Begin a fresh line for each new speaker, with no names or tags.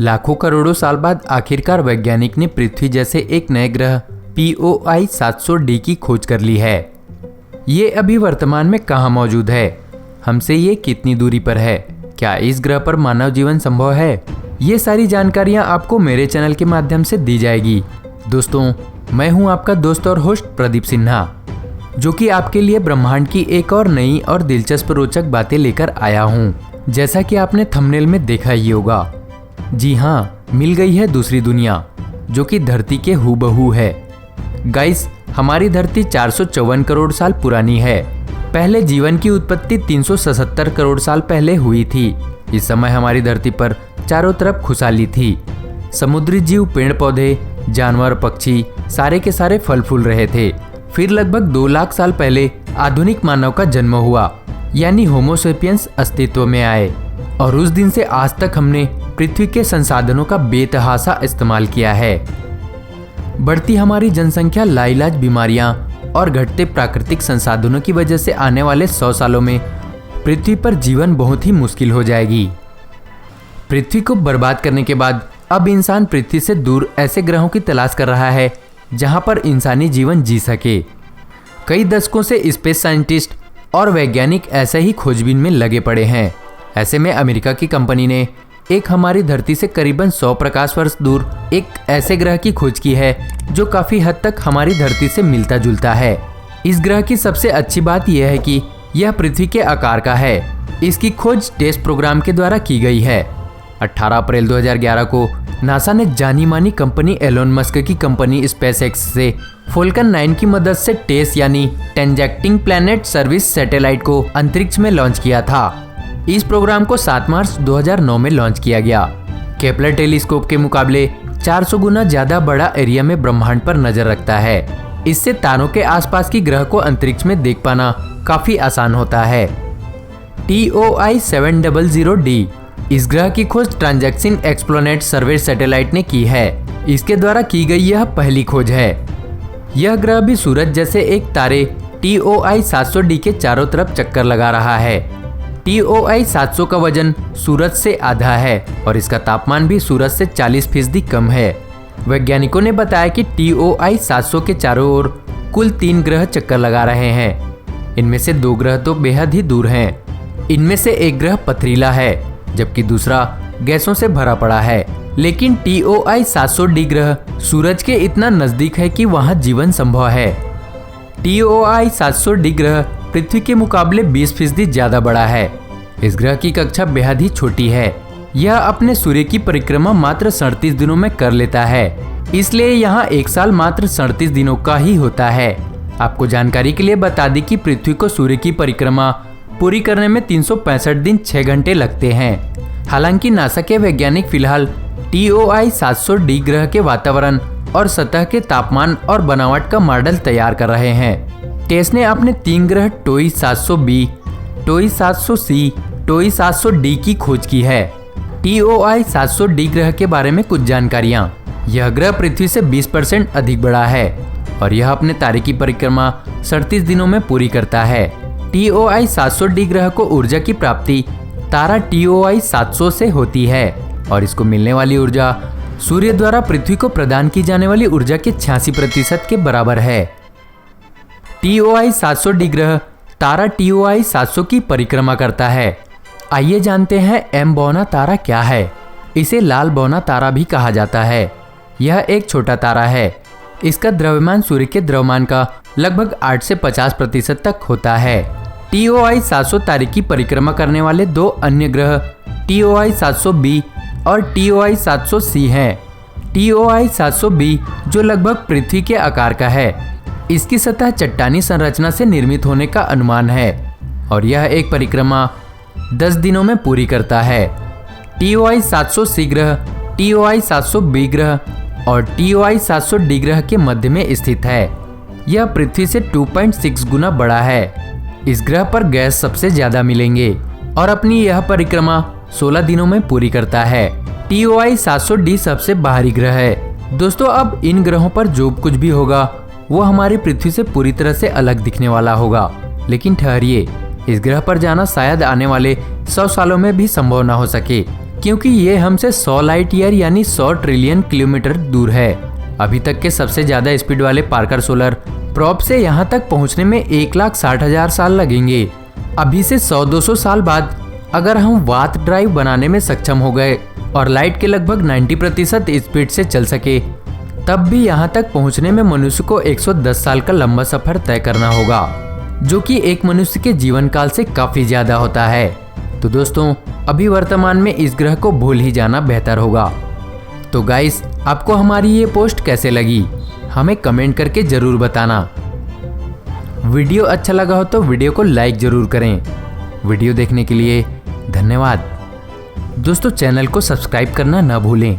लाखों करोड़ों साल बाद आखिरकार वैज्ञानिक ने पृथ्वी जैसे एक नए ग्रह POI 700d की खोज कर ली है। ये अभी वर्तमान में कहाँ मौजूद है, हमसे ये कितनी दूरी पर है, क्या इस ग्रह पर मानव जीवन संभव है, ये सारी जानकारियाँ आपको मेरे चैनल के माध्यम से दी जाएगी। दोस्तों, मैं हूँ आपका दोस्त और होस्ट प्रदीप सिन्हा, जो कि आपके लिए ब्रह्मांड की एक और नई और दिलचस्प रोचक बातें लेकर आया हूँ। जैसा कि आपने थंबनेल में देखा ही होगा, जी हाँ, मिल गई है दूसरी दुनिया जो कि धरती के हूबहू है। गाइस, हमारी धरती 454 करोड़ साल पुरानी है। पहले जीवन की उत्पत्ति 377 करोड़ साल पहले हुई थी। इस समय हमारी धरती पर चारों तरफ खुशहाली थी। समुद्री जीव, पेड़ पौधे, जानवर, पक्षी सारे के सारे फल फूल रहे थे। फिर लगभग 2 लाख साल पहले आधुनिक मानव का जन्म हुआ, यानी होमो सेपियंस अस्तित्व में आए। और उस दिन से आज तक हमने पृथ्वी के संसाधनों का बेतहासा इस्तेमाल किया है। बढ़ती हमारी जनसंख्या, लाइलाज बीमारियां और घटते प्राकृतिक संसाधनों की वजह से आने वाले 100 सालों में पृथ्वी पर जीवन बहुत ही मुश्किल हो जाएगी। पृथ्वी को बर्बाद करने के बाद अब इंसान पृथ्वी से दूर ऐसे ग्रहों की तलाश कर रहा है जहां पर इंसानी जीवन जी सके। कई दशकों से स्पेस साइंटिस्ट और वैज्ञानिक ऐसे ही खोजबीन में लगे पड़े हैं। ऐसे में अमेरिका की कंपनी ने एक हमारी धरती से करीबन 100 प्रकाश वर्ष दूर एक ऐसे ग्रह की खोज की है जो काफी हद तक हमारी धरती से मिलता जुलता है। इस ग्रह की सबसे अच्छी बात यह है कि यह पृथ्वी के आकार का है। इसकी खोज टेस्ट प्रोग्राम के द्वारा की गई है। 18 अप्रैल 2011 को नासा ने जानी मानी कंपनी एलोन मस्क की कंपनी स्पेसएक्स से फाल्कन 9 की मदद से टेस यानी ट्रांजैक्टिंग प्लैनेट सर्विस सैटेलाइट को अंतरिक्ष में लॉन्च किया था। इस प्रोग्राम को 7 मार्च 2009 में लॉन्च किया गया। केपलर टेलीस्कोप के मुकाबले 400 गुना ज्यादा बड़ा एरिया में ब्रह्मांड पर नजर रखता है। इससे तारों के आसपास की ग्रह को अंतरिक्ष में देख पाना काफी आसान होता है। TOI 700D इस ग्रह की खोज ट्रांजैक्टिंग प्लैनेट सर्विस सैटेलाइट ने की है। इसके द्वारा की गई यह पहली खोज है। यह ग्रह भी सूरज जैसे एक तारे TOI 700D के चारों तरफ चक्कर लगा रहा है। TOI 700 का वजन सूरज से आधा है और इसका तापमान भी सूरज से 40% कम है। वैज्ञानिकों ने बताया कि TOI 700 के चारों ओर कुल 3 ग्रह चक्कर लगा रहे हैं। इनमें से 2 ग्रह तो बेहद ही दूर हैं। इनमें से एक ग्रह पथरीला है जबकि दूसरा गैसों से भरा पड़ा है। लेकिन TOI 700D ग्रह सूरज के इतना नजदीक है कि वहां जीवन संभव है। TOI 700D ग्रह पृथ्वी के मुकाबले 20% ज्यादा बड़ा है। इस ग्रह की कक्षा बेहद ही छोटी है। यह अपने सूर्य की परिक्रमा मात्र 37 दिनों में कर लेता है। इसलिए यहाँ एक साल मात्र 37 दिनों का ही होता है। आपको जानकारी के लिए बता दें कि पृथ्वी को सूर्य की परिक्रमा पूरी करने में 365 दिन 6 घंटे लगते हैं। हालांकि नासा के वैज्ञानिक फिलहाल TOI 700D ग्रह के वातावरण और सतह के तापमान और बनावट का मॉडल तैयार कर रहे हैं। टेस ने अपने 3 ग्रह TOI 700B, TOI 700C, TOI 700D की खोज की है। TOI 700D ग्रह के बारे में कुछ जानकारियाँ। यह ग्रह पृथ्वी से 20% अधिक बड़ा है और यह अपने तारे की परिक्रमा 37 दिनों में पूरी करता है। TOI 700D ग्रह को ऊर्जा की प्राप्ति तारा TOI 700 से होती है और इसको मिलने वाली ऊर्जा सूर्य द्वारा पृथ्वी को प्रदान की जाने वाली ऊर्जा के 86% के बराबर है। TOI 700D ग्रह तारा TOI 700 की परिक्रमा करता है। आइए जानते हैं M बौना तारा क्या है। इसे लाल बौना तारा भी कहा जाता है। यह एक छोटा तारा है। इसका द्रव्यमान सूर्य के द्रव्यमान का लगभग 8 से 50% तक होता है। TOI 700 तारे की परिक्रमा करने वाले 2 अन्य ग्रह TOI 700B और TOI 700C हैं। TOI 700B जो लगभग पृथ्वी के आकार का है, इसकी सतह चट्टानी संरचना से निर्मित होने का अनुमान है और यह एक परिक्रमा 10 दिनों में पूरी करता है। TOI 700C ग्रह TOI 700B ग्रह और TOI 700D ग्रह के मध्य में स्थित है। यह पृथ्वी से 2.6 गुना बड़ा है। इस ग्रह पर गैस सबसे ज्यादा मिलेंगे और अपनी यह परिक्रमा 16 दिनों में पूरी करता है। TOI 700D सबसे बाहरी ग्रह है। दोस्तों, अब इन ग्रहों पर जो कुछ भी होगा वो हमारी पृथ्वी से पूरी तरह से अलग दिखने वाला होगा। लेकिन ठहरिए, इस ग्रह पर जाना शायद आने वाले 100 सालों में भी संभव ना हो सके, क्योंकि ये हमसे 100 लाइट ईयर यानी 100 ट्रिलियन किलोमीटर दूर है। अभी तक के सबसे ज्यादा स्पीड वाले पार्कर सोलर प्रोब से यहाँ तक पहुँचने में 1,60,000 साल लगेंगे। अभी से 100-200 साल बाद अगर हम वार्प ड्राइव बनाने में सक्षम हो गए और लाइट के लगभग 90% स्पीड से चल सके, तब भी यहाँ तक पहुँचने में मनुष्य को 110 साल का लंबा सफर तय करना होगा, जो कि एक मनुष्य के जीवन काल से काफी ज्यादा होता है। तो दोस्तों, अभी वर्तमान में इस ग्रह को भूल ही जाना बेहतर होगा। तो गाइस, आपको हमारी ये पोस्ट कैसे लगी हमें कमेंट करके जरूर बताना। वीडियो अच्छा लगा हो तो वीडियो को लाइक जरूर करें। वीडियो देखने के लिए धन्यवाद। दोस्तों, चैनल को सब्सक्राइब करना ना भूलें।